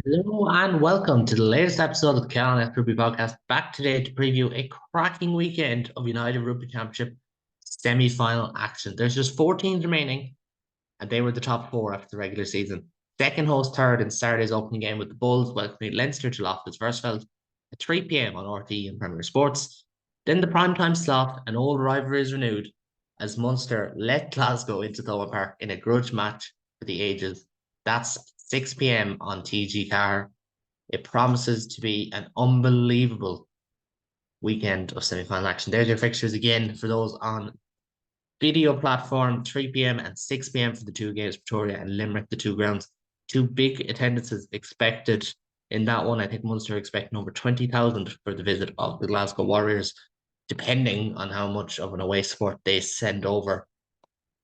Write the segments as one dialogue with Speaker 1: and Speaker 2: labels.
Speaker 1: Hello and welcome to the latest episode of the Caroline Rugby Podcast. Back today to preview a cracking weekend of United Rugby Championship semi-final action. There's just four teams remaining, and they were the top four after the regular season. Second host third in Saturday's opening game with the Bulls welcoming Leinster to Loftus Versfeld at 3 p.m. on RTE and Premier Sports. Then the primetime slot, an old rivalry is renewed as Munster let Glasgow into Thomond Park in a grudge match for the ages. That's 6 p.m. on TG Car. It promises to be an unbelievable weekend of semi-final action. There's your fixtures again for those on video platform, 3 p.m. and 6 p.m. for the two games, Pretoria and Limerick, the two grounds. Two big attendances expected in that one. I think Munster are expecting over 20,000 for the visit of the Glasgow Warriors, depending on how much of an away support they send over.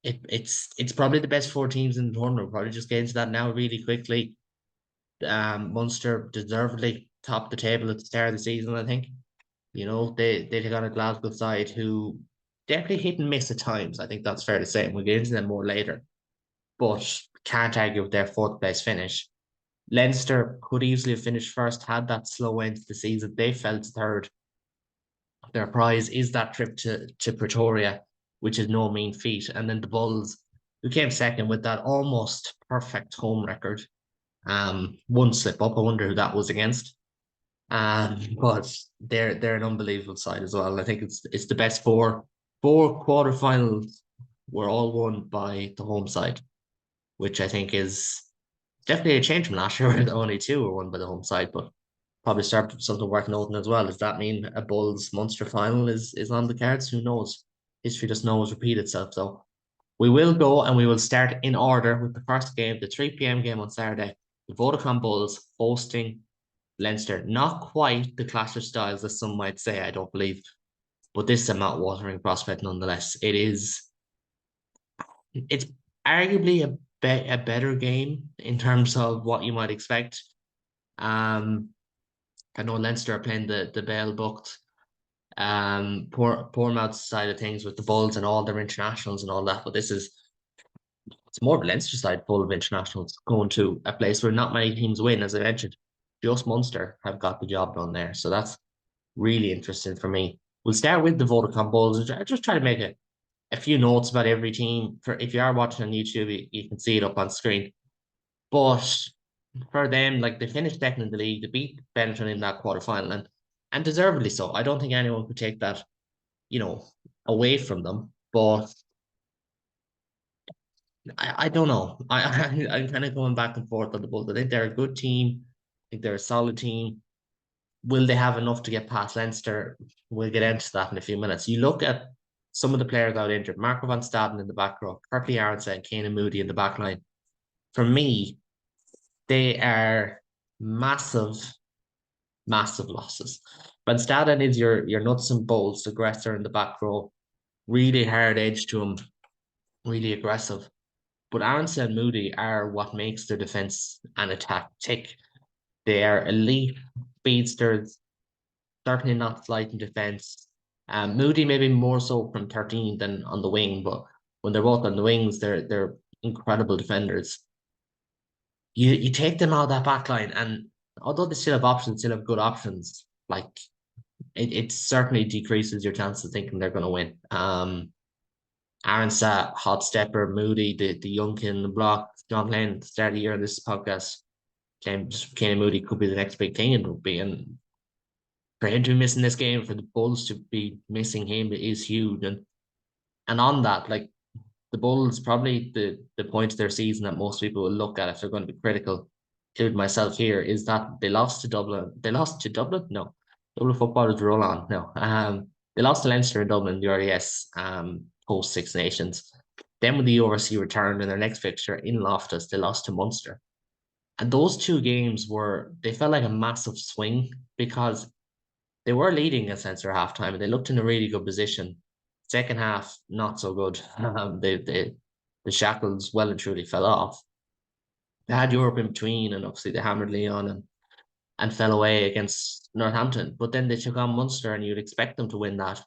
Speaker 1: It's probably the best four teams in the tournament. We'll probably just get into that now really quickly. Munster deservedly topped the table at the start of the season, I think. You know, they take on a Glasgow side who definitely hit and miss at times. I think that's fair to say, and we'll get into them more later. But can't argue with their fourth place finish. Leinster could easily have finished first, had that slow end to the season. They fell to third. Their prize is that trip to Pretoria, which is no mean feat. And then the Bulls, who came second with that almost perfect home record. One slip up. I wonder who that was against. But they're an unbelievable side as well. I think it's the best four. Four quarterfinals were all won by the home side, which I think is definitely a change from last year, where only two were won by the home side. But probably start something worth noting as well. Does that mean a Bulls Munster final is on the cards? Who knows? History just knows repeat itself. So we will go and we will start in order with the first game, the 3 p.m. game on Saturday. The Vodacom Bulls hosting Leinster. Not quite the clash of styles as some might say, I don't believe. But this is a mouth-watering prospect nonetheless. It's arguably a better game in terms of what you might expect. Um, I know Leinster are playing the Bell booked Portsmouth side of things with the Bulls and all their internationals and all that, but it's more of a Leinster side full of internationals going to a place where not many teams win, as I mentioned. Just Munster have got the job done there. So that's really interesting for me. We'll start with the Vodacom Bulls. I just try to make a few notes about every team. For if you are watching on YouTube, you can see it up on screen. But for them, like they finished second in the league, they beat Benetton in that quarterfinal, and deservedly so. I don't think anyone could take that, you know, away from them. But I don't know. I'm kind of going back and forth on the Bulls. I think they're a good team. I think they're a solid team. Will they have enough to get past Leinster? We'll get into that in a few minutes. You look at some of the players out injured. Marco van Staden in the back row, Kirkley Aronson and Kane Moody in the back line. For me, they are massive, massive losses. Van Staden is your nuts and bolts aggressor in the back row. Really hard edge to him, really aggressive. But Aronson and Moody are what makes their defense and attack tick. They are elite speedsters, certainly not slight in defense. Moody maybe more so from 13 than on the wing, but when they're both on the wings, they're incredible defenders. You take them out of that back line, and although they still have options, still have good options, like it certainly decreases your chance of thinking they're going to win. Aaron Sat, Hot Stepper, Moody, the young kid in the block, John Lane at the start of the year in this podcast, Kane Moody could be the next big thing in rugby, and for him to be missing this game, for the Bulls to be missing him is huge. And on that, like the Bulls, probably the point of their season that most people will look at if they're going to be critical, including myself here, is that they lost to Dublin. They lost to Dublin? No. Dublin footballers roll on. No. They lost to Leinster in Dublin in the RDS post Six Nations. Then when the URC returned in their next fixture in Loftus, they lost to Munster. And those two games they felt like a massive swing because they were leading against Leinster at halftime and they looked in a really good position. Second half, not so good. The shackles well and truly fell off. They had Europe in between, and obviously they hammered Leon and fell away against Northampton. But then they took on Munster, and you'd expect them to win that.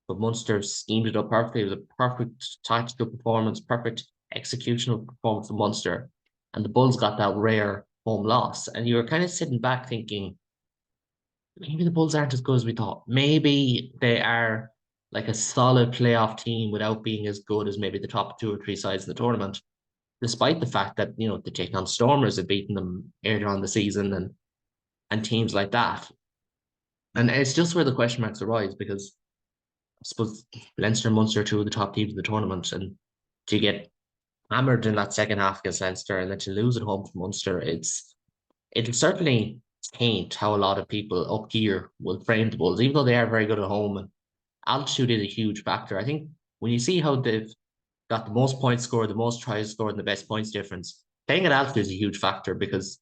Speaker 1: But Munster schemed it up perfectly. It was a perfect tactical performance, perfect executional performance from Munster. And the Bulls got that rare home loss. And you were kind of sitting back thinking, maybe the Bulls aren't as good as we thought. Maybe they are like a solid playoff team without being as good as maybe the top two or three sides in the tournament, despite the fact that, they take on Stormers have beaten them earlier on the season and teams like that. And it's just where the question marks arise because I suppose Leinster and Munster are two of the top teams in the tournament. And to get hammered in that second half against Leinster and then to lose at home to Munster, it'll certainly taint how a lot of people up here will frame the Bulls, even though they are very good at home. And altitude is a huge factor. I think when you see how they've got the most points scored, the most tries scored, and the best points difference, playing at altitude is a huge factor because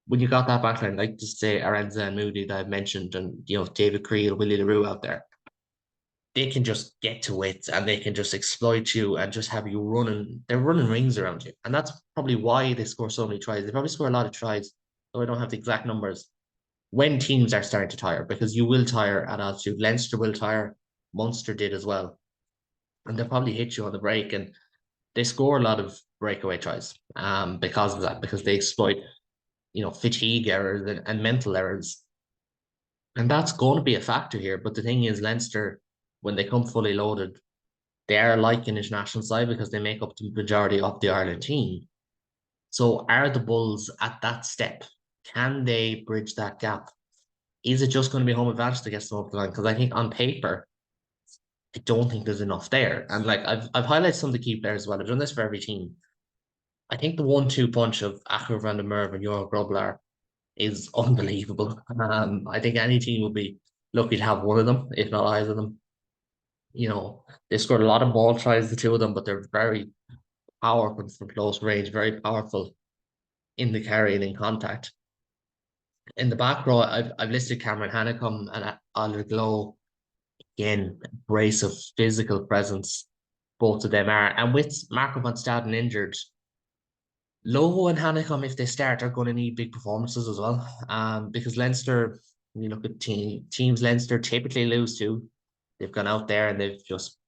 Speaker 1: when you got that backline, like to say Aranza and Moody that I've mentioned, and David Creel, Willie LaRue out there, they can just get to it and they can just exploit you and just have you running. They're running rings around you, and that's probably why they score so many tries. They probably score a lot of tries, though I don't have the exact numbers. When teams are starting to tire, because you will tire at altitude. Leinster will tire. Munster did as well, and they'll probably hit you on the break. And they score a lot of breakaway tries because of that, because they exploit fatigue errors and mental errors. And that's going to be a factor here. But the thing is, Leinster, when they come fully loaded, they are like an international side because they make up the majority of the Ireland team. So are the Bulls at that step? Can they bridge that gap? Is it just going to be home advantage that gets them up the line? Because I think on paper, I don't think there's enough there. And like I've highlighted some of the key players as well. I've done this for every team. I think the 1-2 punch of Acher van der Merwe and Johan Grubler is unbelievable. I think any team will be lucky to have one of them, if not either of them. They scored a lot of ball tries, the two of them, but they're very powerful from close range, very powerful in the carry and in contact. In the back row, I've listed Cameron Hanekom and Alder Glow. Again, brace of physical presence, both of them are. And with Marco van Staden injured, Loho and Hanekom, if they start, are going to need big performances as well. Because Leinster, when you look at teams Leinster typically lose to, they've gone out there and they've just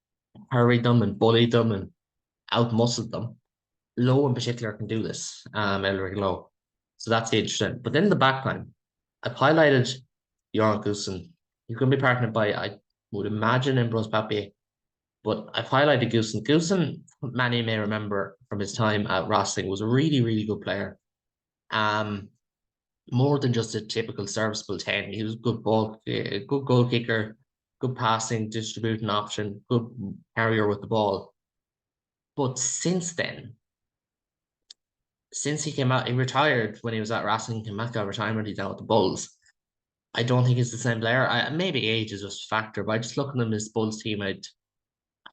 Speaker 1: hurried them and bullied them and outmuscled them. Lowe in particular can do this, Elric Lowe. So that's interesting. But then in the backline, I've highlighted Joran Goosen. He's going to be partnered by, I would imagine, Ambrose Papier. But I've highlighted Goosen. Goosen, many may remember from his time at Rosling, was a really, really good player. More than just a typical serviceable 10. He was a good good goal kicker, good passing, distributing option, good carrier with the ball. But since then, since he came out, he retired when he was at Racing, came back out of retirement, he's out with the Bulls. I don't think he's the same player. Maybe age is just a factor, but I just look at him as Bulls team, I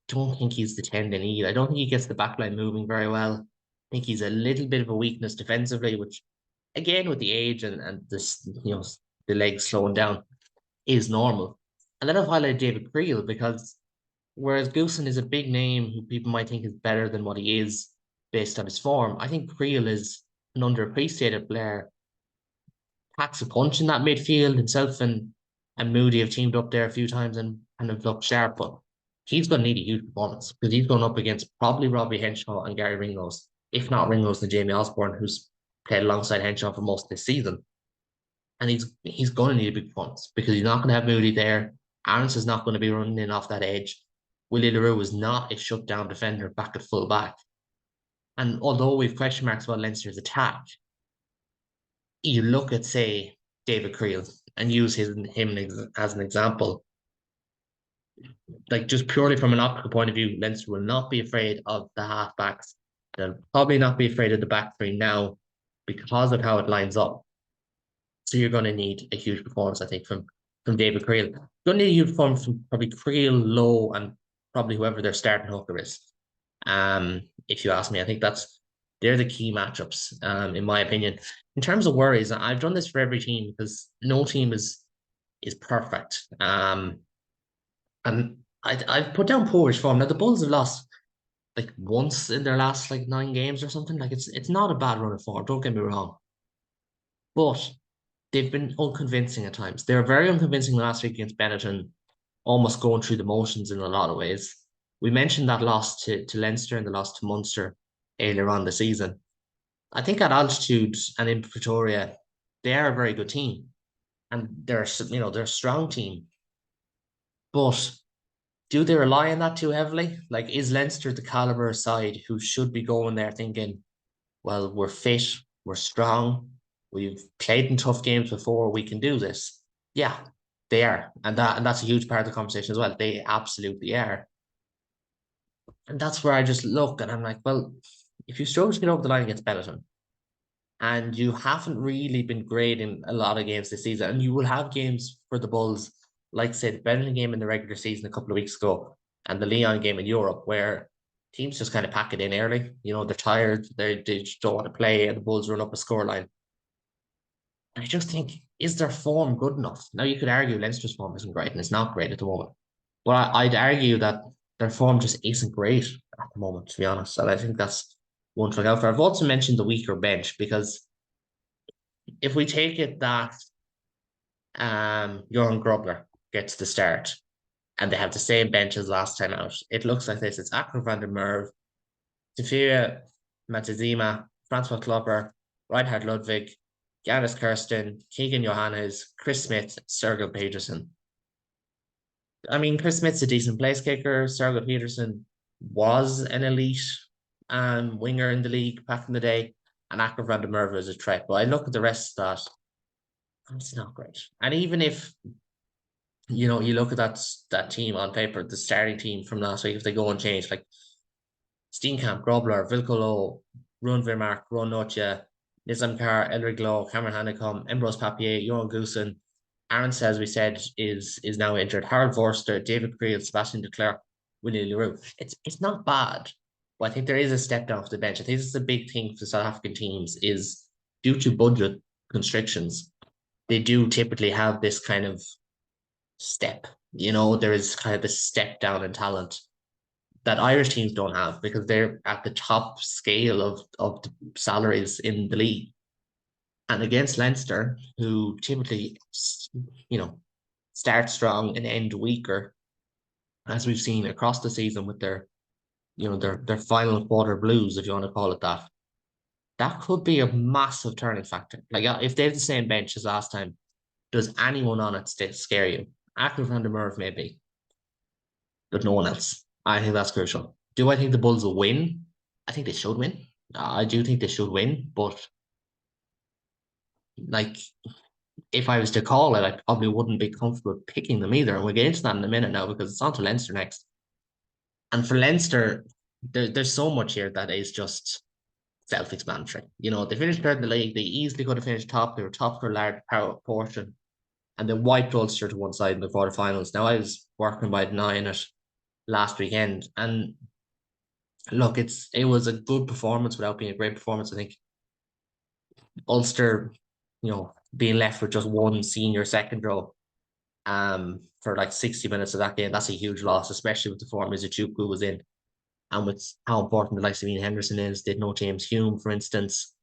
Speaker 1: don't think he's the 10 they need. I don't think he gets the backline moving very well. I think he's a little bit of a weakness defensively, which again with the age and this, the legs slowing down is normal. And then I've highlighted David Creel because whereas Goosen is a big name who people might think is better than what he is based on his form, I think Creel is an underappreciated player. Packs a punch in that midfield. Himself and Moody have teamed up there a few times and have looked sharp, but he's going to need a huge performance because he's going up against probably Robbie Henshaw and Gary Ringrose, if not Ringrose and Jamie Osborne, who's played alongside Henshaw for most of this season. And he's going to need a big performance because he's not going to have Moody there. Aarons is not going to be running in off that edge. Willie LaRue is not a shutdown defender back at full back. And although we've question marks about Leinster's attack, you look at, say, David Creel and use him as an example. Like just purely from an optical point of view, Leinster will not be afraid of the halfbacks. They'll probably not be afraid of the back three now because of how it lines up. So you're going to need a huge performance, I think, from David Creel. You're going to need a huge performance from probably Creel, Lowe, and probably whoever their starting hooker is. If you ask me, I think they're the key matchups, in my opinion. In terms of worries, I've done this for every team because no team is perfect. And I've put down Polish form. Now the Bulls have lost like once in their last like 9 games or something. Like it's not a bad run of form. Don't get me wrong, but they've been unconvincing at times. They were very unconvincing last week against Benetton, almost going through the motions in a lot of ways. We mentioned that loss to Leinster and the loss to Munster earlier on the season. I think at altitude and in Pretoria, they are a very good team, and they're a strong team. But do they rely on that too heavily? Like, is Leinster the caliber side who should be going there thinking, well, we're fit, we're strong, we've played in tough games before, we can do this. Yeah, they are. And that's a huge part of the conversation as well. They absolutely are. And that's where I just look and I'm like, well, if you struggle to get over the line against Benetton and you haven't really been great in a lot of games this season, and you will have games for the Bulls, like say the Benetton game in the regular season a couple of weeks ago and the Leon game in Europe, where teams just kind of pack it in early. They're tired, they just don't want to play, and the Bulls run up a scoreline. And I just think, is their form good enough? Now, you could argue Leinster's form isn't great, and it's not great at the moment. But I'd argue that their form just isn't great at the moment, to be honest. And I think that's one to look out for. I've also mentioned the weaker bench because if we take it that Johan Grobler gets the start and they have the same bench as last time out, it looks like this. It's Akram van der Merwe, Tafia Matazima, Francois Klopper, Reinhard Ludwig, Janis Kirsten, Keegan Johannes, Chris Smith, Sergel Peterson. I mean, Chris Smith's a decent place kicker. Sergel Peterson was an elite winger in the league back in the day, and Akram van der Merwe is a threat. But I look at the rest of that, it's not great. And even if you look at that team on paper, the starting team from last week, if they go unchanged, like Steenkamp, Grobler, Vilcolo, Ron Vermark, Ron Notia, Nizam Carr, Elric Lowe, Cameron Hanekom, Ambrose Papier, Johan Goosen, Aaron says we said is now injured. Harold Forster, David Creel, Sebastian de Klerk, Willie Leroux. It's not bad, but I think there is a step down for the bench. I think this is a big thing for South African teams is due to budget constrictions. They do typically have this kind of step. There is kind of this step down in talent that Irish teams don't have because they're at the top scale of the salaries in the league. And against Leinster, who typically, start strong and end weaker, as we've seen across the season with their final quarter blues, if you want to call it that, that could be a massive turning factor. Like if they have the same bench as last time, does anyone on it scare you? Akram van der Merwe maybe, but no one else. I think that's crucial. Do I think the Bulls will win? I think they should win. I do think they should win, but like if I was to call it, I probably wouldn't be comfortable picking them either. And we'll get into that in a minute now because it's on to Leinster next. And for Leinster, there's so much here that is just self-explanatory. They finished third in the league. They easily could have finished top. They were top for a large portion. And they wiped Ulster to one side in the quarterfinals. Now, I was working by 9 at last weekend. And look, it was a good performance without being a great performance. I think Ulster, being left with just one senior second row for like 60 minutes of that game, that's a huge loss, especially with the form Izuchukwu was in and with how important the likes of Ian Henderson is. They know James Hume, for instance.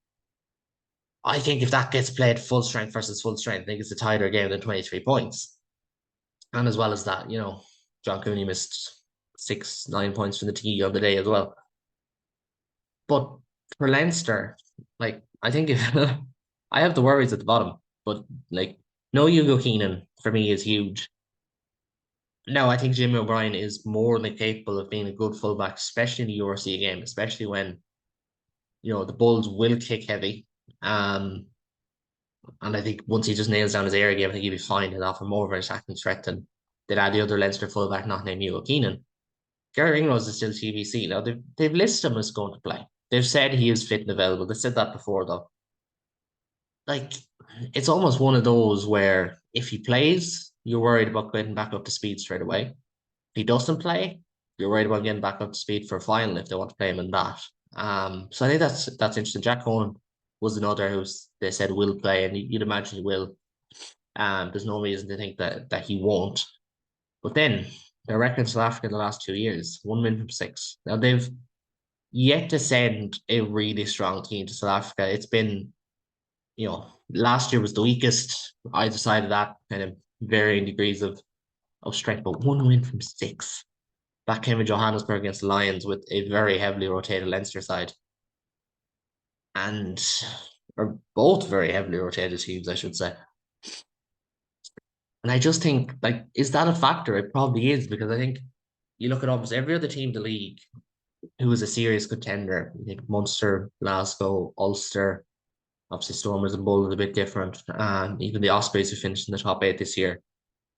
Speaker 1: I think if that gets played full strength versus full strength, I think it's a tighter game than 23 points. And as well as that, John Cooney missed 9 points from the tee of the day as well. But for Leinster, like I think if I have the worries at the bottom, but like no Hugo Keenan for me is huge. No, I think Jimmy O'Brien is more than capable of being a good fullback, especially in the URC game, especially when the Bulls will kick heavy. And I think once he just nails down his area game, I think he'll be fine. He'll offer more of an attacking threat than the other Leinster fullback not named Hugo Keenan. Gary Ringrose is still TBC. Now they've listed him as going to play. They've said he is fit and available. They said that before though. Like it's almost one of those where if he plays, you're worried about getting back up to speed straight away. If he doesn't play, you're worried about getting back up to speed for a final if they want to play him in that. So I think that's interesting. Jack Cohen was another who they said will play, and you'd imagine he will. There's no reason to think that he won't. But then their record in South Africa in the last 2 years, 1 win from 6. Now they've yet to send a really strong team to South Africa. It's been, last year was the weakest. I decided that kind of varying degrees of strength, but 1 win from 6. That came in Johannesburg against the Lions with a very heavily rotated Leinster side. and are both very heavily rotated teams, I should say. And I just think, like, is that a factor? It probably is, because I think you look at almost every other team in the league who is a serious contender. You think Munster, Glasgow, Ulster, obviously Stormers and Bull is a bit different, and even the Ospreys who finished in the top eight this year,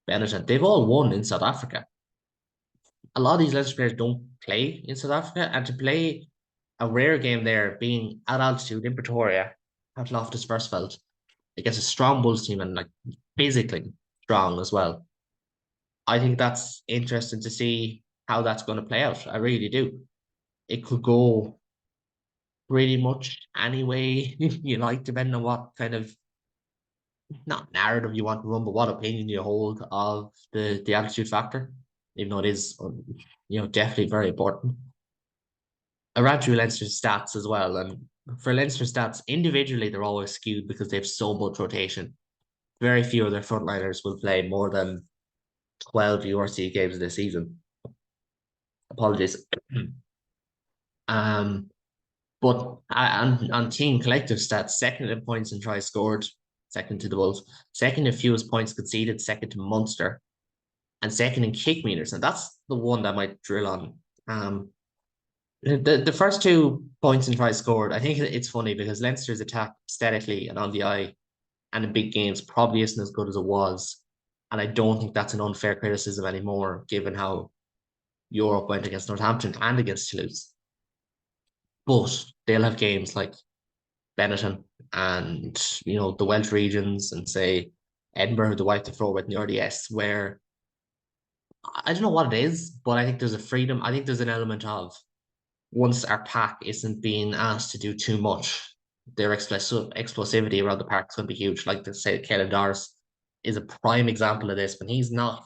Speaker 1: Benetton, they've all won in South Africa. A lot of these Leinster players don't play in South Africa, and to play a rare game there, being at altitude in Pretoria, at Loftus Versfeld, against a strong Bulls team and like physically strong as well. I think that's interesting to see how that's going to play out. I really do. It could go pretty much any way you like, depending on what kind of not narrative you want to run, but what opinion you hold of the altitude factor, even though it is, definitely very important. I ran through Leinster's stats as well, and for Leinster stats individually, they're always skewed because they have so much rotation. Very few of their frontliners will play more than 12 URC games this season. Apologies. um, but on team collective stats, second in points and tries scored, second to the Bulls, second in fewest points conceded, second to Munster, and second in kick meters. And that's the one that I might drill on. The first 2 points and tries scored, I think it's funny because Leinster's attack aesthetically and on the eye and in big games probably isn't as good as it was. And I don't think that's an unfair criticism anymore, given how Europe went against Northampton and against Toulouse. But they'll have games like Benetton and, the Welsh regions and say Edinburgh, the wipe to throw with in the RDS, where I don't know what it is, but I think there's a freedom. I think there's an element of once our pack isn't being asked to do too much, their explosivity around the park is going to be huge. Like to say, Caleb Doris is a prime example of this when he's not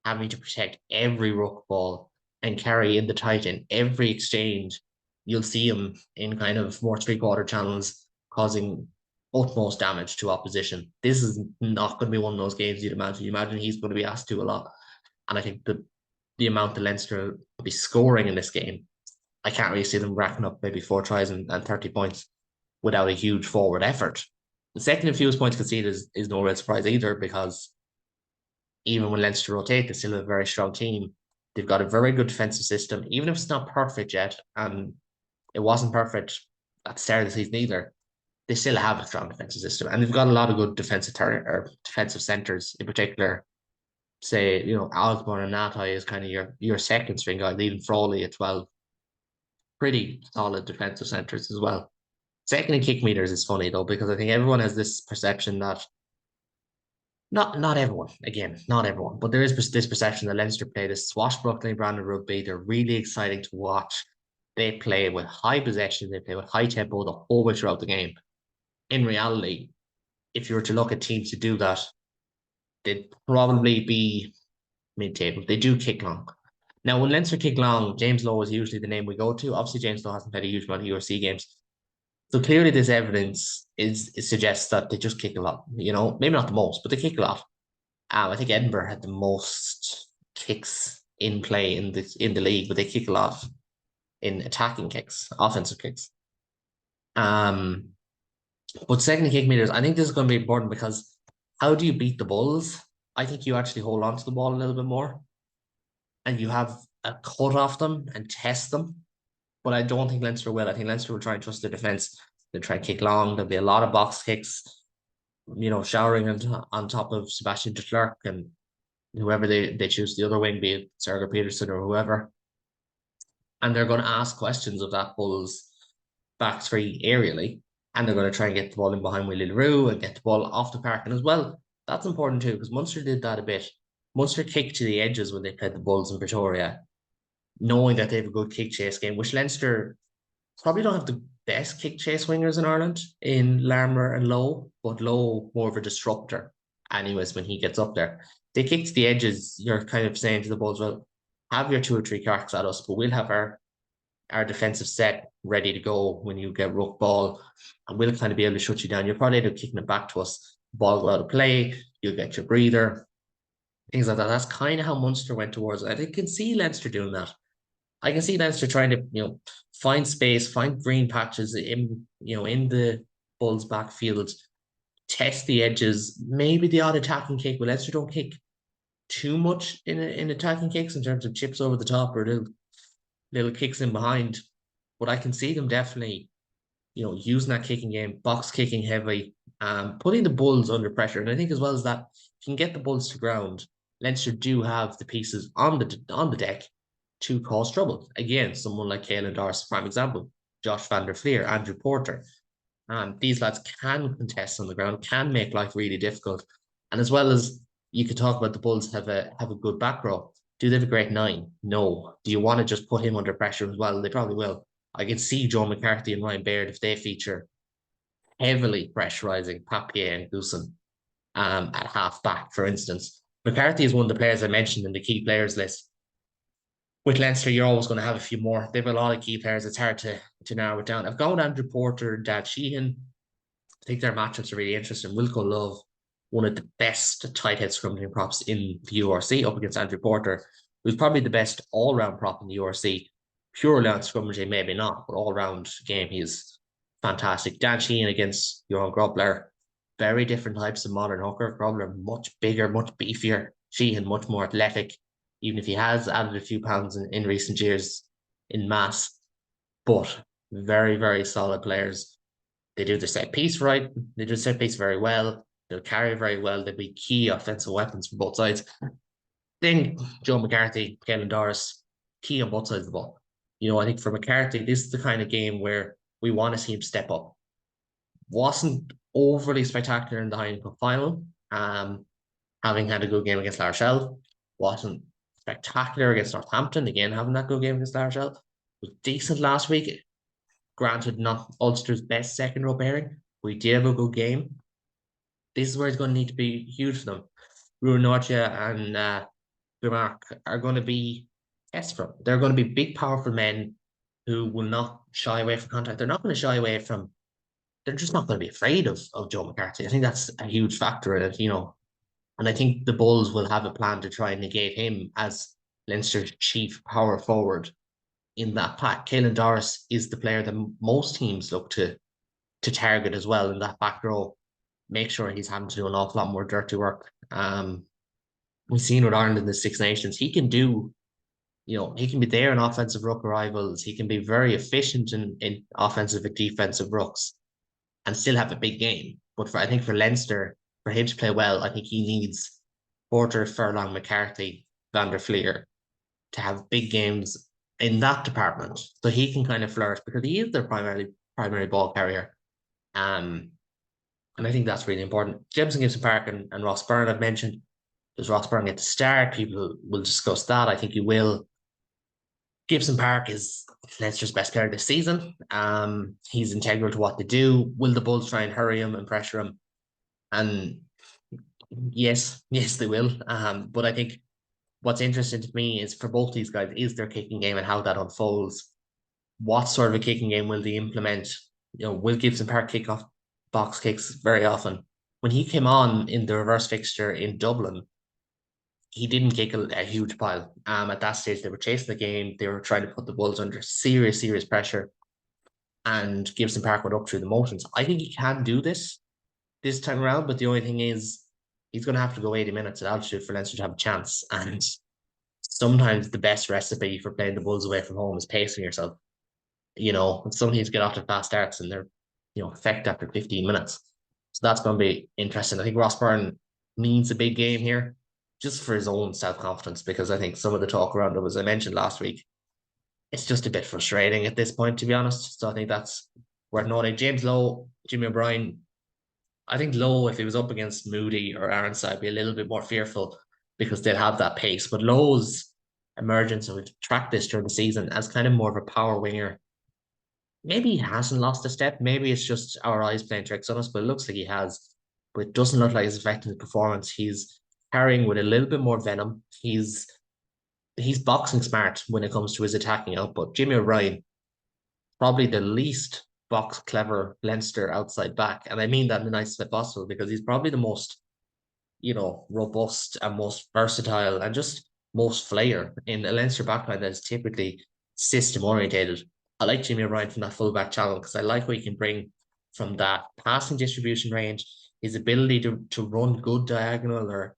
Speaker 1: having to protect every ruck ball and carry in the tight end every exchange. You'll see him in kind of more three-quarter channels causing utmost damage to opposition. This is not going to be one of those games you'd imagine. You imagine he's going to be asked to a lot. And I think the amount that Leinster will be scoring in this game, I can't really see them racking up maybe 4 tries and 30 points without a huge forward effort. The second and fewest points conceded is no real surprise either, because even when Leinster rotate, they still have a very strong team. They've got a very good defensive system, even if it's not perfect yet, and it wasn't perfect at the start of the season either. They still have a strong defensive system, and they've got a lot of good defensive centers in particular. Say, Osborne and Natai is kind of your second string guy, leading Frawley at 12. Pretty solid defensive centers as well. Second in kick meters is funny though, because I think everyone has this perception that not everyone, again, not everyone, but there is this perception that Leinster play this swashbuckling brand of rugby. They're really exciting to watch. They play with high possession, they play with high tempo the whole way throughout the game. In reality, if you were to look at teams to do that, they'd probably be mid-table. They do kick long. Now, when Leinster kick long, James Lowe is usually the name we go to. Obviously, James Lowe hasn't played a huge amount of URC games. So clearly this evidence suggests that they just kick a lot, maybe not the most, but they kick a lot. I think Edinburgh had the most kicks in play in the league, but they kick a lot in attacking kicks, offensive kicks. But second kick meters, I think this is going to be important because how do you beat the Bulls? I think you actually hold on to the ball a little bit more and you have a cut off them and test them. But I don't think Leinster will. I think Leinster will try and trust their defence. They'll try and kick long. There'll be a lot of box kicks, showering on top of Sebastian de Klerk and whoever they choose the other wing, be it Sergei Peterson or whoever. And they're going to ask questions of that Bulls back three aerially. And they're going to try and get the ball in behind Willie LaRue and get the ball off the park. And as well, that's important too, because Munster did that a bit. Munster kicked to the edges when they played the Bulls in Pretoria, knowing that they have a good kick chase game, which Leinster probably don't have the best kick chase wingers in Ireland in Larmour and Lowe, but Lowe more of a disruptor anyways when he gets up there. They kick to the edges, you're kind of saying to the Bulls, well, have your 2 or 3 cracks at us, but we'll have our defensive set ready to go when you get ruck ball, and we'll kind of be able to shut you down. You're probably able to kicking it back to us, ball go out of play, you'll get your breather, things like that. That's kind of how Munster went towards it. I can see Leinster doing that. I can see Leinster trying to, find space, find green patches in the Bulls' backfield, test the edges, maybe the odd attacking kick, but Leinster don't kick too much in attacking kicks in terms of chips over the top or little kicks in behind. But I can see them definitely, using that kicking game, box kicking heavy, putting the Bulls under pressure. And I think as well as that, if you can get the Bulls to ground, Leinster do have the pieces on the deck to cause trouble. Again, someone like Caelan Doris, prime example, Josh van der Fleer, Andrew Porter. These lads can contest on the ground, can make life really difficult. And as well as you could talk about the Bulls have a good back row. Do they have a great nine? No. Do you want to just put him under pressure as well? They probably will. I can see Joe McCarthy and Ryan Baird if they feature heavily pressurizing Papier and Goosen at half back, for instance. McCarthy is one of the players I mentioned in the key players list. With Leinster, you're always going to have a few more. They have a lot of key players. It's hard to narrow it down. I've gone with Andrew Porter, Dad Sheehan. I think their matchups are really interesting. Wilco Love, one of the best tight head scrummaging props in the URC, up against Andrew Porter, who's probably the best all round prop in the URC. Purely on scrummaging, maybe not, but all round game, he's fantastic. Dan Sheehan against Johan Grobler, very different types of modern hooker. Grobler, much bigger, much beefier. Sheehan, much more athletic, even if he has added a few pounds in recent years in mass, but very, very solid players. They do the set piece right. They do the set piece very well. They'll carry very well. They'll be key offensive weapons for both sides. Then Joe McCarthy, Caelan Doris, key on both sides of the ball. I think for McCarthy, this is the kind of game where we want to see him step up. Wasn't overly spectacular in the Heineken Cup final. Having had a good game against La Rochelle. Wasn't spectacular against Northampton. Again, having that good game against La Rochelle. Was decent last week. Granted, not Ulster's best second row pairing. We did have a good game. This is where it's going to need to be huge for them. Ruan Norcia and Mark are going to be tests from. They're going to be big, powerful men who will not shy away from contact. They're not going to shy away from. They're just not going to be afraid of Joe McCarthy. I think that's a huge factor in it, And I think the Bulls will have a plan to try and negate him as Leinster's chief power forward in that pack. Caelan Doris is the player that most teams look to target as well in that back row. Make sure he's having to do an awful lot more dirty work. We've seen with Ireland in the Six Nations, he can do, he can be there in offensive ruck arrivals. He can be very efficient in offensive and defensive rucks and still have a big game. But I think for Leinster, for him to play well, I think he needs Porter, Furlong, McCarthy, Van der Fleer to have big games in that department, so he can kind of flourish because he is their primary ball carrier. And I think that's really important. Jameson Gibson Park and Ross Byrne I've mentioned. Does Ross Byrne get to start? People will discuss that. I think he will. Gibson Park is Leinster's best player this season. He's integral to what they do. Will the Bulls try and hurry him and pressure him? And yes, they will. But I think what's interesting to me is for both these guys is their kicking game and how that unfolds. What sort of a kicking game will they implement? Will Gibson Park kick off box kicks very often? When he came on in the reverse fixture in Dublin, he didn't kick a huge pile. At that stage, they were chasing the game. They were trying to put the Bulls under serious pressure. And Gibson Park went up through the motions. I think he can do this time around, but the only thing is he's going to have to go 80 minutes at altitude for Leinster to have a chance. And sometimes the best recipe for playing the Bulls away from home is pacing yourself. Some teams get off to fast starts and they're, effect after 15 minutes. So that's going to be interesting. I think Ross Byrne needs a big game here just for his own self-confidence, because I think some of the talk around him, as I mentioned last week, it's just a bit frustrating at this point, to be honest. So I think that's worth noting. James Lowe, Jimmy O'Brien. I think Lowe, if he was up against Moody or Aronside, be a little bit more fearful because they'll have that pace. But Lowe's emergence, and we've tracked this during the season, as kind of more of a power winger. Maybe he hasn't lost a step. Maybe it's just our eyes playing tricks on us, but it looks like he has. But it doesn't look like it's affecting his performance. He's carrying with a little bit more venom. He's boxing smart when it comes to his attacking output. Jimmy O'Brien, probably the least box clever Leinster outside back. And I mean that in the nicest way possible, because he's probably the most, robust and most versatile and just most flair in a Leinster backline that is typically system orientated. I like Jimmy O'Brien from that fullback channel because I like what he can bring from that passing distribution range, his ability to run good diagonal or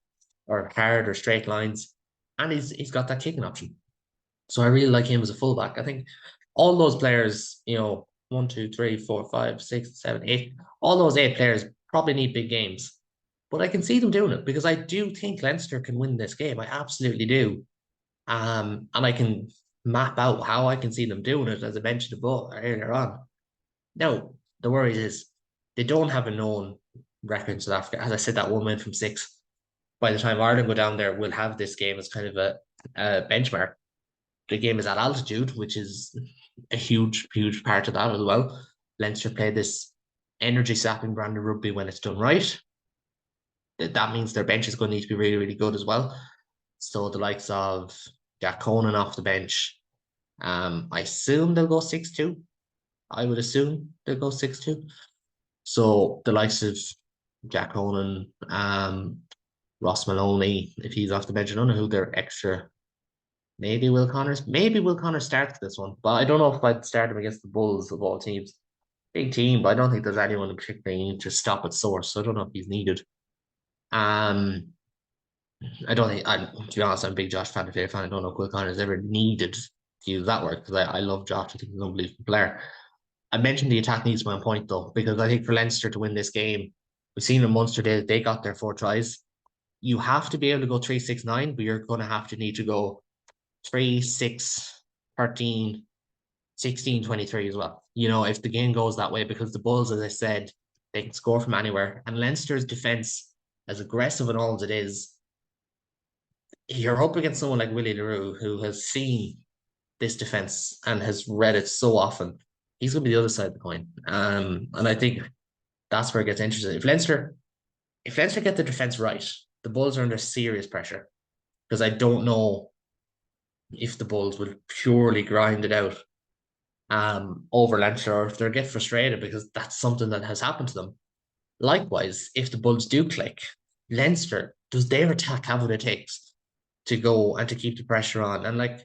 Speaker 1: hard or straight lines, and he's got that kicking option. So I really like him as a fullback. I think all those players, one, two, three, four, five, six, seven, eight, all those eight players probably need big games. But I can see them doing it because I do think Leinster can win this game. I absolutely do. And I can map out how I can see them doing it, as I mentioned above earlier on. Now, the worry is they don't have a known record in South Africa. As I said, that 1 win from 6. By the time Ireland go down there, we'll have this game as kind of a benchmark. The game is at altitude, which is a huge, huge part of that as well. Leinster play this energy sapping brand of rugby when it's done right. That means their bench is going to need to be really, really good as well. So the likes of Jack Conan off the bench, I assume they'll go 6-2. I would assume they'll go 6-2. So the likes of Jack Conan, Ross Maloney, if he's off the bench, I don't know who their extra. Maybe Will Connors. Maybe Will Connors starts this one, but I don't know if I'd start him against the Bulls of all teams. Big team, but I don't think there's anyone in particular you need to stop at source. So I don't know if he's needed. Um, I don't think. To be honest, I'm a big Josh fan. I don't know if Will Connors ever needed to use that word because I love Josh. I think he's an unbelievable player. I mentioned the attack needs to be on point though, because I think for Leinster to win this game, we've seen in Munster they got their 4 tries. You have to be able to go 3-6-9, but you're going to have to need to go 3-6-13, 16-23 as well. If the game goes that way, because the Bulls, as I said, they can score from anywhere. And Leinster's defence, as aggressive and all as it is, you're up against someone like Willie LaRue, who has seen this defence and has read it so often. He's going to be the other side of the coin. And I think that's where it gets interesting. If Leinster get the defence right, the Bulls are under serious pressure because I don't know if the Bulls will purely grind it out over Leinster or if they'll get frustrated because that's something that has happened to them. Likewise, if the Bulls do click, Leinster, does their attack have what it takes to go and to keep the pressure on? And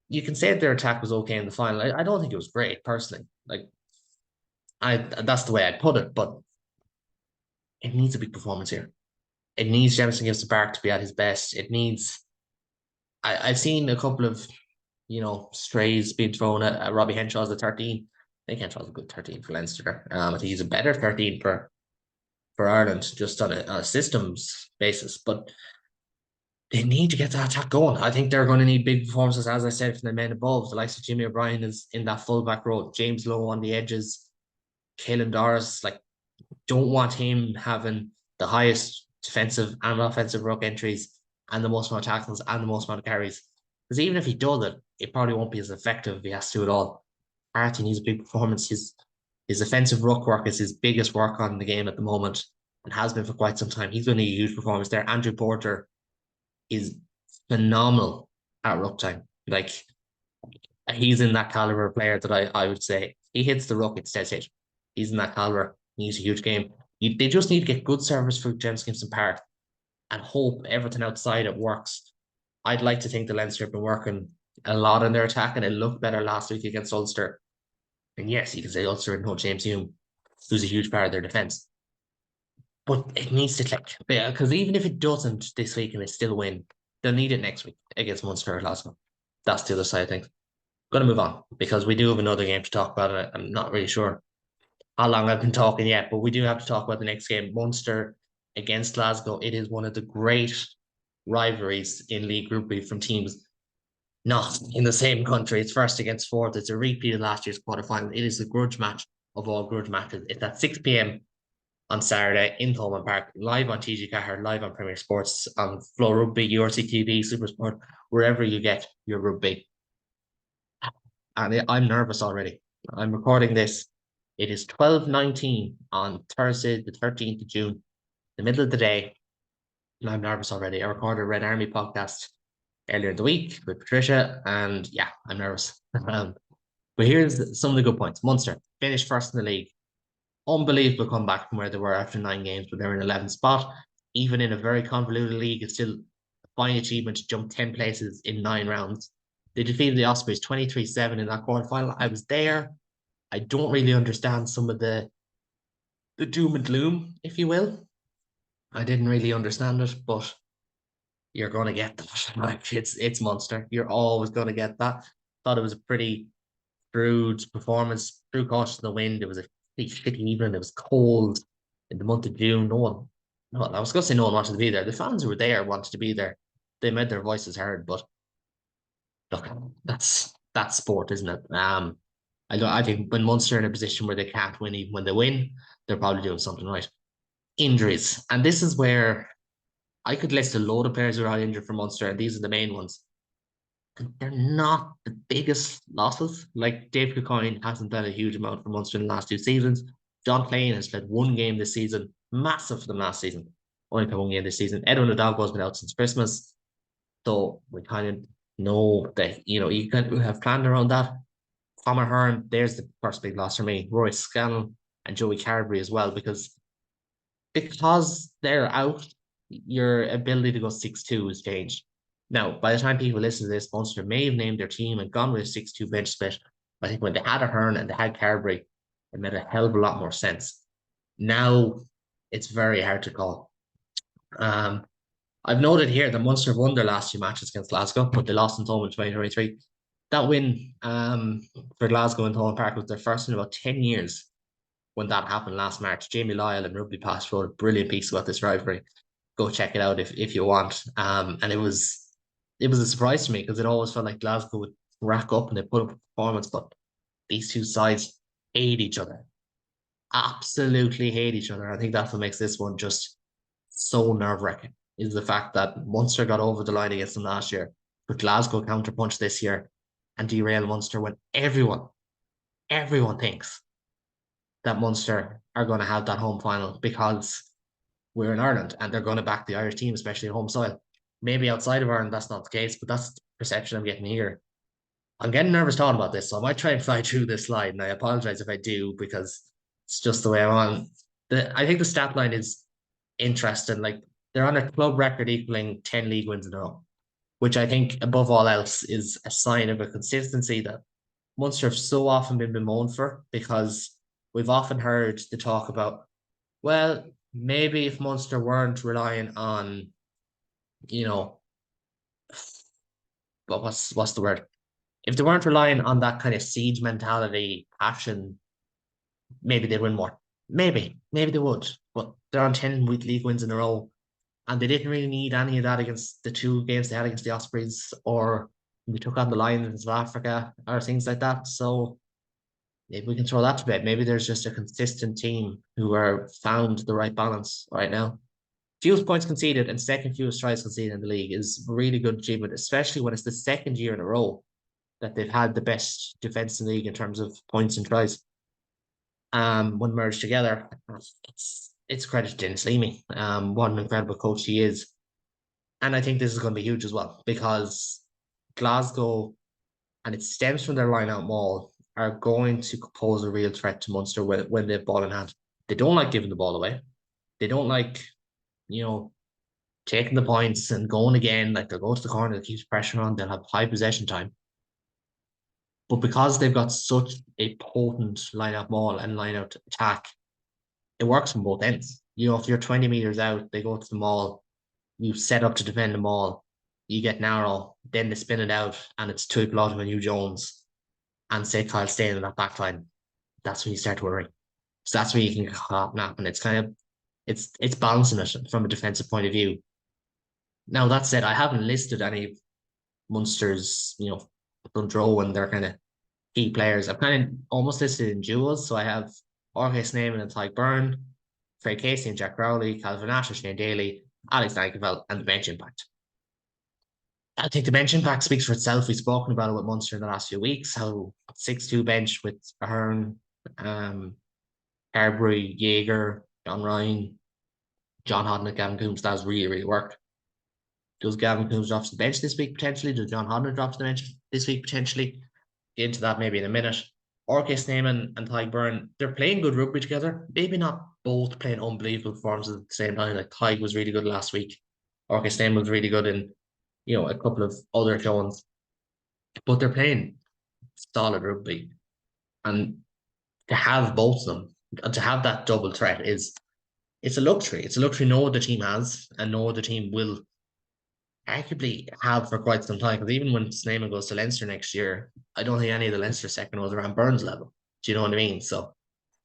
Speaker 1: you can say their attack was okay in the final. I don't think it was great personally. That's the way I'd put it, but it needs a big performance here. It needs Jamison Gibbs Park to be at his best. It needs. I've seen a couple of, strays being thrown at Robbie Henshaw as a 13. I think Henshaw's a good 13 for Leinster. I think he's a better 13 for Ireland, just on a systems basis. But they need to get that attack going. I think they're going to need big performances, as I said, from the men above. The likes of Jimmy O'Brien is in that fullback role. James Lowe on the edges. Caelan Doris, don't want him having the highest defensive and offensive ruck entries and the most amount of tackles and the most amount of carries. Because even if he does it, it probably won't be as effective if he has to at all. Artie needs a big performance. His offensive ruck work is his biggest work on the game at the moment and has been for quite some time. He's going to need a huge performance there. Andrew Porter is phenomenal at ruck time. He's in that caliber of player that I would say he hits the ruck, it says hit. He's in that caliber. He's a huge game. They just need to get good service for James Gibson Park and hope everything outside it works. I'd like to think the Leinster have been working a lot on their attack and it looked better last week against Ulster. And yes, you can say Ulster and no James Hume, who's a huge part of their defence. But it needs to click. Because even if it doesn't this week and they still win, they'll need it next week against Munster or Glasgow. That's the other side of things. Going to move on because we do have another game to talk about. And I'm not really sure how long I've been talking yet, but we do have to talk about the next game, Munster against Glasgow. It is one of the great rivalries in League Group B from teams not in the same country. It's first against fourth. It's a repeat of last year's quarterfinal. It is the grudge match of all grudge matches. It's at 6 p.m. on Saturday in Thomond Park, live on TG Cahir, live on Premier Sports, on Flow Rugby, URC TV, Supersport, wherever you get your rugby. And I'm nervous already. I'm recording this. It is 12:19 on Thursday, the 13th of June, the middle of the day. And I'm nervous already. I recorded a Red Army podcast earlier in the week with Patricia, and yeah, I'm nervous. But here's some of the good points. Munster finished first in the league. Unbelievable comeback from where they were after 9 games, but they're in 11th spot. Even in a very convoluted league, it's still a fine achievement to jump 10 places in 9 rounds. They defeated the Ospreys 23-7 in that quarterfinal. I was there. I don't really understand some of the doom and gloom, if you will. I didn't really understand it, but you're gonna get that. Like it's Munster. You're always gonna get that. Thought it was a pretty crude performance, through caution to the wind. It was a pretty shitty evening. It was cold in the month of June. No, I was gonna say no one wanted to be there. The fans who were there wanted to be there. They made their voices heard, but look, that's sport, isn't it? I think when Munster are in a position where they can't win, even when they win, they're probably doing something right. Injuries, and this is where I could list a load of players who are out injured for Munster, and these are the main ones. And they're not the biggest losses. Like Dave Coyne hasn't done a huge amount for Munster in the last two seasons. John Plain has played one game this season, massive for them last season. Only played one game this season. Edwin O'Dogbo's been out since Christmas. So we kind of know that, you can have planned around that. Palmer Hearn, there's the first big loss for me. Roy Scannell and Joey Carberry as well, because they're out, your ability to go 6-2 has changed. Now, by the time people listen to this, Munster may have named their team and gone with a 6-2 bench split. I think when they had a Hearn and they had Carberry, it made a hell of a lot more sense. Now, it's very hard to call. I've noted here that Munster won their last two matches against Glasgow, but they lost in Thomond in 2023. That win for Glasgow in Thomond Park was their first in about 10 years when that happened last March. Jamie Lyle and Rugby Pass wrote a brilliant piece about this rivalry. Go check it out if you want. And it was a surprise to me because it always felt like Glasgow would rack up and they put up a performance, but these two sides hate each other. Absolutely hate each other. I think that's what makes this one just so nerve-wracking, is the fact that Munster got over the line against them last year, but Glasgow counterpunched this year and derailed Munster when everyone thinks that Munster are going to have that home final because we're in Ireland and they're going to back the Irish team, especially at home soil. Maybe outside of Ireland, that's not the case, but that's the perception I'm getting here. I'm getting nervous talking about this, so I might try and fly through this slide, and I apologize if I do because it's just the way I'm on. I think the stat line is interesting. Like they're on a club record equaling 10 league wins in a row, which I think above all else is a sign of a consistency that Munster have so often been bemoaned for, because we've often heard the talk about, well, maybe if Munster weren't relying on, but what's the word? If they weren't relying on that kind of siege mentality, passion, maybe they'd win more. Maybe they would. But they're on 10 week league wins in a row. And they didn't really need any of that against the two games they had against the Ospreys, or we took on the Lions in South Africa, or things like that. So maybe we can throw that to bed. Maybe there's just a consistent team who are found the right balance right now. Fewest points conceded and second fewest tries conceded in the league is a really good achievement, especially when it's the second year in a row that they've had the best defense in the league in terms of points and tries. When merged together, it's credit to Dennis Leamy. What an incredible coach he is. And I think this is going to be huge as well, because Glasgow, and it stems from their line out maul, are going to pose a real threat to Munster when they have ball in hand. They don't like giving the ball away. They don't like, taking the points and going again. Like they'll go to the corner, that keeps pressure on, they'll have high possession time. But because they've got such a potent line-out maul and line-out attack, it works from both ends. If you're 20 meters out, they go to the maul, you set up to defend the maul, you get narrow, then they spin it out, and it's Tuipulotu and Hugh Jones, and say Kyle Stain in that back line. That's when you start to worry. So that's where you can get caught napping. It's kind of, it's balancing it from a defensive point of view. Now, that said, I haven't listed any Munster's, front row and their kind of key players. I've kind of almost listed in duels. So I have Jorge Snyman and Tyke Byrne, Frey Casey and Jack Rowley, Calvin Nash and Shane Daly, Alex Dankerveld, and the bench impact. I think the bench impact speaks for itself. We've spoken about it with Munster in the last few weeks, how 6-2 bench with Ahern, Carberry, Jaeger, John Ryan, John Hodnett, Gavin Coombs. That has really, really worked. Does Gavin Coombs drop to the bench this week potentially? Does John Hodnett drop to the bench this week potentially? Get into that maybe in a minute. Jorge Snyman and Tyke Byrne, they're playing good rugby together. Maybe not both playing unbelievable performances at the same time. Like Tyke was really good last week. Jorge Snyman was really good in, a couple of other showings. but they're playing solid rugby. And to have both of them, and to have that double threat it's a luxury. It's a luxury no other team has, and no other team will arguably have for quite some time. Because even when Snyman goes to Leinster next year, I don't think any of the Leinster second rows are around Burns level. Do you know what I mean? So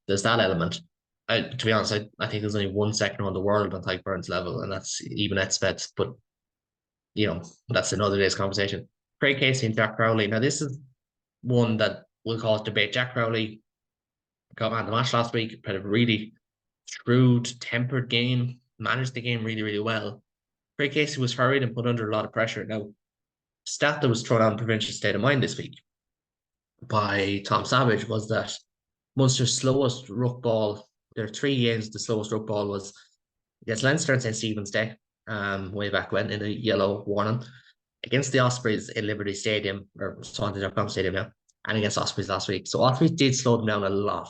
Speaker 1: there's that element. To be honest, I think there's only one second row in the world on Tyke Burns level, and that's even at Spets. But that's another day's conversation. Craig Casey and Jack Crowley. Now this is one that will cause debate. Jack Crowley got man of the match last week, played a really shrewd, tempered game, managed the game really, really well. Craig Casey was hurried and put under a lot of pressure. Now, stat that was thrown on Provincial State of Mind this week by Tom Savage was that Munster's slowest ruck ball, there are 3 games, the slowest ruck ball was against Leinster and St. Stephen's Day, way back when in the yellow warning, against the Ospreys in Liberty Stadium, or Swansea.com Stadium now, and against Ospreys last week. So Ospreys did slow them down a lot.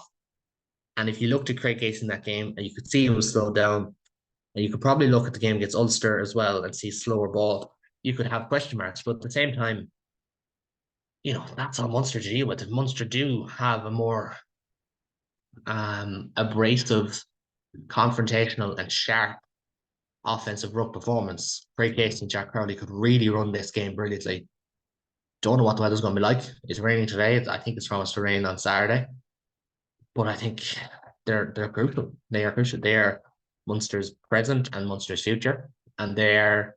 Speaker 1: And if you looked at Craig Casey in that game, and you could see he was slowed down, and you could probably look at the game against Ulster as well and see slower ball, you could have question marks. But at the same time, that's on Munster to deal with. If Munster do have a more abrasive, confrontational, and sharp offensive ruck performance, Craig Casey and Jack Crowley could really run this game brilliantly. Don't know what the weather's going to be like. It's raining today. I think it's promised to rain on Saturday. But I think they're crucial. They are crucial. They are Munster's present and Munster's future. And they're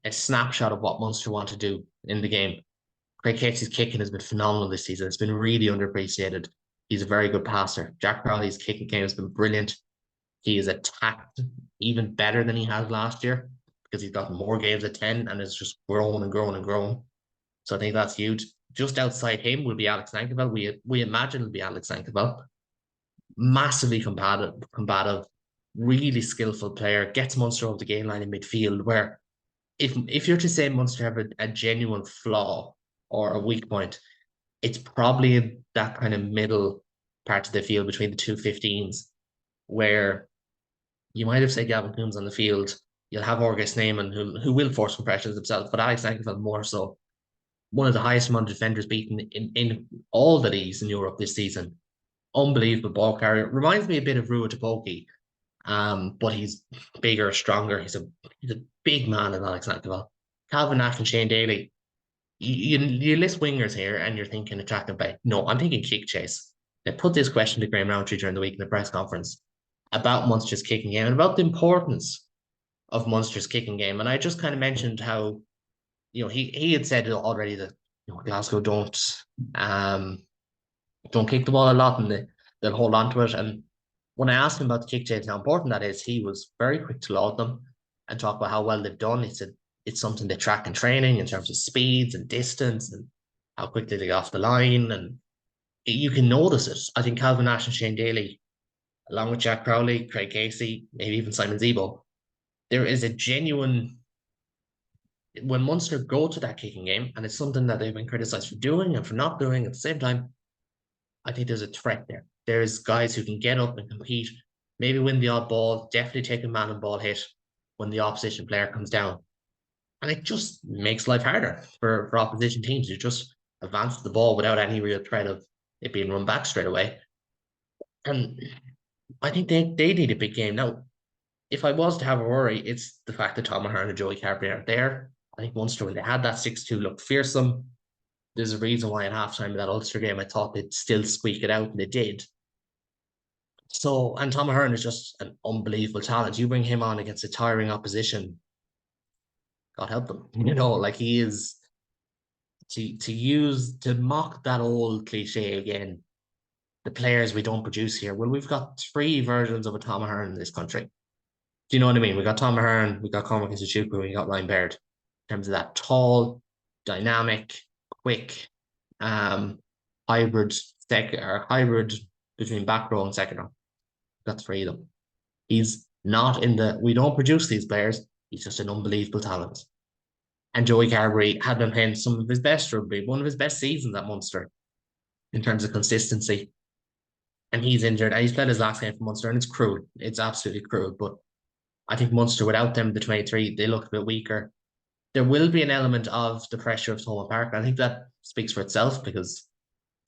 Speaker 1: a snapshot of what Munster want to do in the game. Craig Casey's kicking has been phenomenal this season. It's been really underappreciated. He's a very good passer. Jack Crowley's kicking game has been brilliant. He is attacked even better than he has last year because he's got more games at 10 and it's just grown and grown and grown. So I think that's huge. Just outside him will be Alex Nankivell. We imagine it'll be Alex Nankivell. Massively combative, really skillful player, gets Munster over the game line in midfield, where if you're to say Munster have a genuine flaw or a weak point, it's probably in that kind of middle part of the field between the two 15s, where you might have said Gavin Coombs on the field. You'll have Orgus Neyman who will force compressions himself, but Alex Nankivell more so. One of the highest amount of defenders beaten in all the leagues in Europe this season. Unbelievable ball carrier. Reminds me a bit of Rua Topoki, but he's bigger, stronger. He's a big man in Alex Nankivell. Calvin Nash and Shane Daly. You list wingers here and you're thinking attractive play. No, I'm thinking kick chase. They put this question to Graham Rowntree during the week in the press conference about Munster's kicking game and about the importance of Munster's kicking game. And I just kind of mentioned how he had said already that Glasgow don't kick the ball a lot and they'll hold on to it. And when I asked him about the kick chase, how important that is, he was very quick to laud them and talk about how well they've done. He said it's something they track in training in terms of speeds and distance and how quickly they get off the line. And you can notice it. I think Calvin Nash and Shane Daly, along with Jack Crowley, Craig Casey, maybe even Simon Zebo, there is a genuine, when Munster go to that kicking game, and it's something that they've been criticised for doing and for not doing at the same time, I think there's a threat there. There's guys who can get up and compete, maybe win the odd ball, definitely take a man and ball hit when the opposition player comes down. And it just makes life harder for opposition teams who just advance the ball without any real threat of it being run back straight away. And I think they need a big game. Now, if I was to have a worry, it's the fact that Tom Ahern and Joey Carberry aren't there. I think Munster, when they had that 6-2, looked fearsome. There's a reason why at halftime of that Ulster game, I thought they'd still squeak it out, and they did. So, and Tom Ahern is just an unbelievable talent. You bring him on against a tiring opposition, God help them. Like he is, to mock that old cliche again, the players we don't produce here. Well, we've got 3 versions of a Tom Ahern in this country. Do you know what I mean? We got Tom Ahern, we got Cormac Institute, we got Ryan Baird. In terms of that tall, dynamic, quick, hybrid between back row and second row. Got 3 of them. He's not we don't produce these players. He's just an unbelievable talent. And Joey Carberry had been playing some of his best rugby, one of his best seasons at Munster in terms of consistency. And he's injured. And he's played his last game for Munster, and it's cruel. It's absolutely cruel. But I think Munster, without them, the 23, they look a bit weaker. there will be an element of the pressure of Thomond Park. I think that speaks for itself because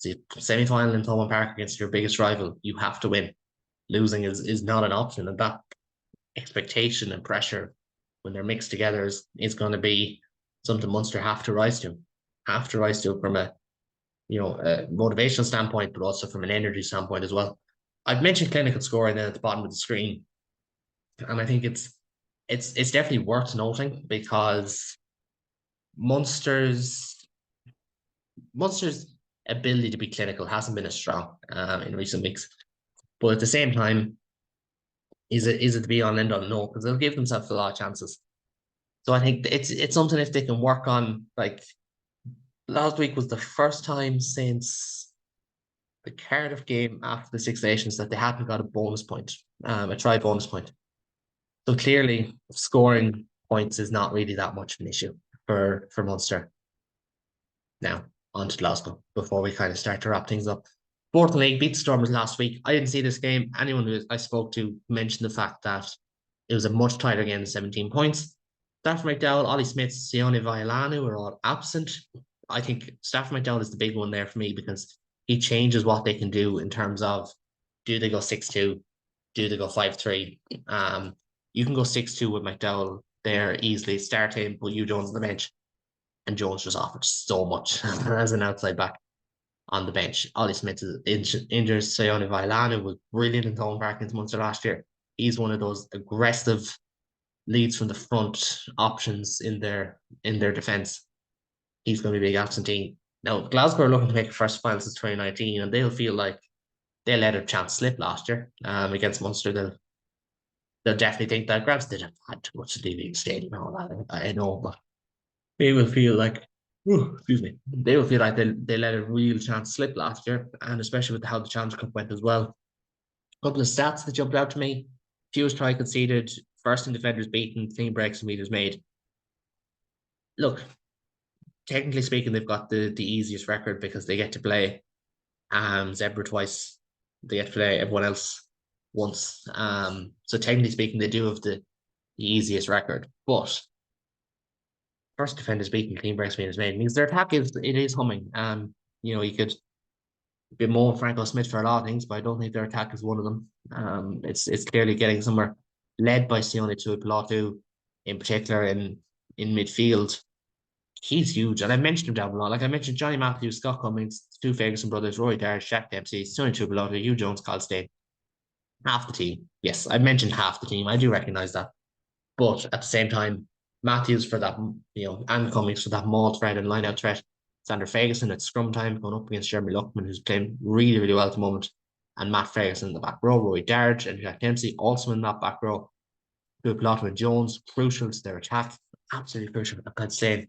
Speaker 1: it's a semi-final in Thomond Park against your biggest rival. You have to win. Losing is not an option, and that expectation and pressure when they're mixed together is going to be something Munster have to rise to from a a motivational standpoint, but also from an energy standpoint as well. I've mentioned clinical scoring then at the bottom of the screen, and I think it's definitely worth noting because Munster's Munster's ability to be clinical hasn't been as strong in recent weeks. But at the same time, is it the be on end on? No, because they'll give themselves a lot of chances. So I think it's something if they can work on. Like last week was the first time since the Cardiff game after the Six Nations that they hadn't got a bonus point, a try bonus point. So clearly, scoring points is not really that much of an issue for Munster. Now, on to Glasgow before we kind of start to wrap things up. Fourth League beat the Stormers last week. I didn't see this game. Anyone who I spoke to mentioned the fact that it was a much tighter game than 17 points. Stafford McDowell, Ollie Smith, Sione Vailanu were all absent. I think Stafford McDowell is the big one there for me because he changes what they can do in terms of do they go 6-2? Do they go 5-3? You can go 6-2 with McDowell there easily, start him, put Hugh Jones on the bench. And Jones just offered so much as an outside back on the bench. Ollie Smith is injured. Sione Vailanu was brilliant in Thomond Park against Munster last year. He's one of those aggressive leads from the front options in their defence. He's going to be a big absentee. Now, Glasgow are looking to make a first final since 2019, and they'll feel like they let a chance slip last year against Munster. They'll definitely think that Grabs didn't have too much to do in the stadium and all that. I know, but they will feel like, excuse me, they will feel like they let a real chance slip last year, and especially with how the Challenge Cup went as well. A couple of stats that jumped out to me: fewest try conceded, first in defenders beaten, clean breaks and meters made. Look, technically speaking, they've got the easiest record because they get to play Zebra twice. They get to play everyone else once. So technically speaking, they do have the easiest record. But first defenders beaten, clean breaks meters made means their attack is humming. You could be more Franco Smith for a lot of things, but I don't think their attack is one of them. It's clearly getting somewhere, led by Sione Tuipulotu in particular in midfield. He's huge, and I mentioned him down below. Like I mentioned, Johnny Matthews, Scott Cummings, two Ferguson brothers, Roy Dare, Shaq Dempsey, Sione Tuipulotu, Hugh Jones, Carl Stein. Half the team. Yes, I mentioned half the team. I do recognise that. But at the same time, Matthews for that, and Cummings for that maul threat and line out threat. Sander Ferguson at scrum time going up against Jeremy Luckman, who's playing really, really well at the moment. And Matt Ferguson in the back row, Roy Darge and Jack Dempsey also in that back row. Tuipulotu and Jones, crucial to their attack. Absolutely crucial. I'd say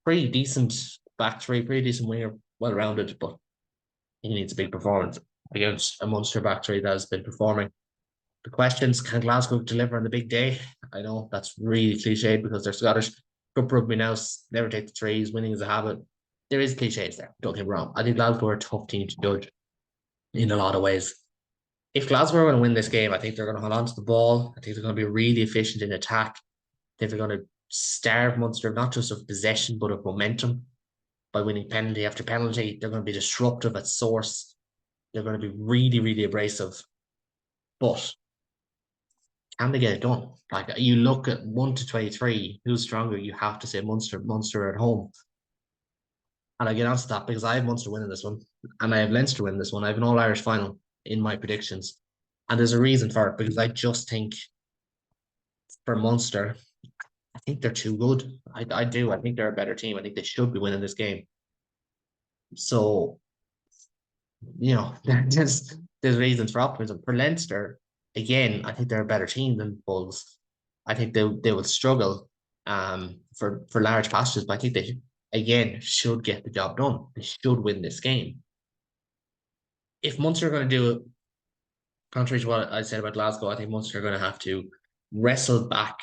Speaker 1: pretty decent back three, pretty decent winger, well rounded, but he needs a big performance against a Munster back three that has been performing. The questions: can Glasgow deliver on the big day? I know that's really cliched because they're Scottish. Cup rugby now, never take the threes, winning is a habit. There is cliches there, don't get me wrong. I think Glasgow are a tough team to judge in a lot of ways. If Glasgow are going to win this game, I think they're going to hold on to the ball. I think they're going to be really efficient in attack. I think they're going to starve Munster, not just of possession, but of momentum by winning penalty after penalty. They're going to be disruptive at source. They're going to be really, really abrasive. But can they get it done? Like you look at 1-23, who's stronger? You have to say Munster. Munster at home. And I get onto that because I have Munster winning this one, and I have Leinster winning this one. I have an All-Irish final in my predictions. And there's a reason for it because I just think for Munster, I think they're too good. I do. I think they're a better team. I think they should be winning this game. So, there's reasons for optimism. For Leinster, again, I think they're a better team than Bulls. I think they will struggle for large passages, but I think they again should get the job done. They should win this game. If Munster are going to do it, contrary to what I said about Glasgow, I think Munster are going to have to wrestle back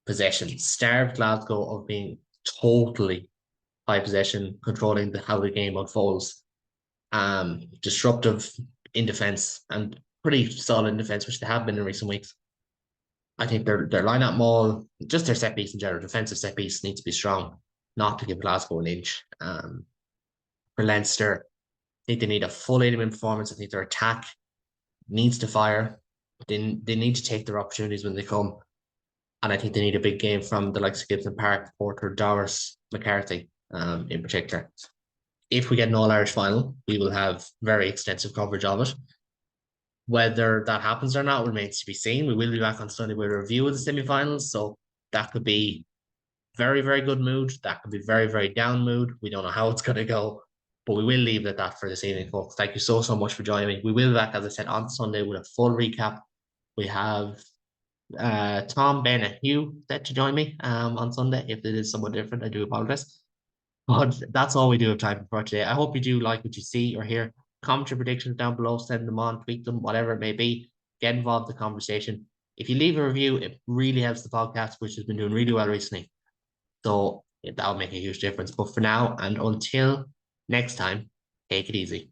Speaker 1: possession, starve Glasgow of being totally high possession, controlling how the game unfolds, disruptive in defence and pretty solid in defence, which they have been in recent weeks. I think their line-up maul, just their set piece in general, defensive set piece needs to be strong, not to give Glasgow an inch. For Leinster, I think they need a full 80-minute performance. I think their attack needs to fire. They need to take their opportunities when they come. And I think they need a big game from the likes of Gibson Park, Porter, Doris, McCarthy, in particular. If we get an All-Irish final, we will have very extensive coverage of it. Whether that happens or not remains to be seen. We will be back on Sunday with a review of the semi-finals, so that could be very, very good mood. That could be very, very down mood. We don't know how it's going to go, but we will leave it at that for this evening, folks. Thank you so, so much for joining me. We will be back, as I said, on Sunday with a full recap. We have Tom, Ben, and Hugh set to join me on Sunday. If it is somewhat different, I do apologize. But that's all we do have time for today. I hope you do like what you see or hear. Comment your predictions down below, send them on, tweet them, whatever it may be. Get involved in the conversation. If you leave a review, it really helps the podcast, which has been doing really well recently. So that'll make a huge difference. But for now, and until next time, take it easy.